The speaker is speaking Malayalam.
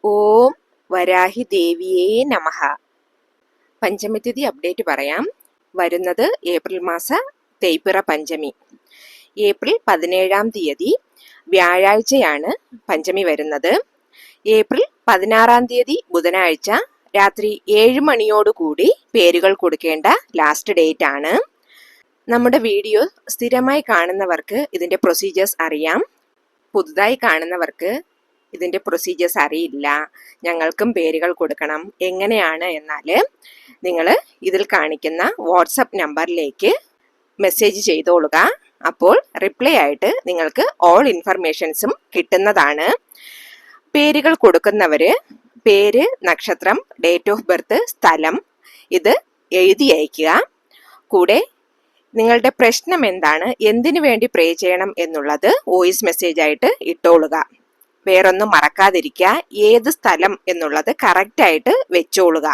ഓം വരാഹി ദേവിയേ നമഃ. പഞ്ചമിതിഥി അപ്ഡേറ്റ് പറയാം. വരുന്നത് ഏപ്രിൽ മാസ തേയ്പിറ പഞ്ചമി. ഏപ്രിൽ 17-ാം തീയതി വ്യാഴാഴ്ചയാണ് പഞ്ചമി വരുന്നത്. ഏപ്രിൽ 16-ാം തീയതി ബുധനാഴ്ച രാത്രി 7 മണിയോടുകൂടി പേരുകൾ കൊടുക്കേണ്ട ലാസ്റ്റ് ഡേറ്റ് ആണ്. നമ്മുടെ വീഡിയോ സ്ഥിരമായി കാണുന്നവർക്ക് ഇതിൻ്റെ പ്രൊസീജിയേഴ്സ് അറിയാം. പുതുതായി കാണുന്നവർക്ക് ഇതിൻ്റെ പ്രൊസീജിയേഴ്സ് അറിയില്ല, ഞങ്ങൾക്കും പേരുകൾ കൊടുക്കണം, എങ്ങനെയാണ് എന്നാൽ നിങ്ങൾ ഇതിൽ കാണിക്കുന്ന വാട്സപ്പ് നമ്പറിലേക്ക് മെസ്സേജ് ചെയ്തോളുക. അപ്പോൾ റിപ്ലൈ ആയിട്ട് നിങ്ങൾക്ക് ഓൾ ഇൻഫർമേഷൻസും കിട്ടുന്നതാണ്. പേരുകൾ കൊടുക്കുന്നവർ പേര്, നക്ഷത്രം, ഡേറ്റ് ഓഫ് ബർത്ത്, സ്ഥലം ഇത് എഴുതി അയക്കുക. കൂടെ നിങ്ങളുടെ പ്രശ്നം എന്താണ്, എന്തിനു വേണ്ടി പ്രേ ചെയ്യണം എന്നുള്ളത് വോയിസ് മെസ്സേജ് ആയിട്ട് ഇട്ടോളുക. വേറൊന്നും മറക്കാതിരിക്കുക. ഏത് സ്ഥലം എന്നുള്ളത് കറക്റ്റായിട്ട് വെച്ചോളുക.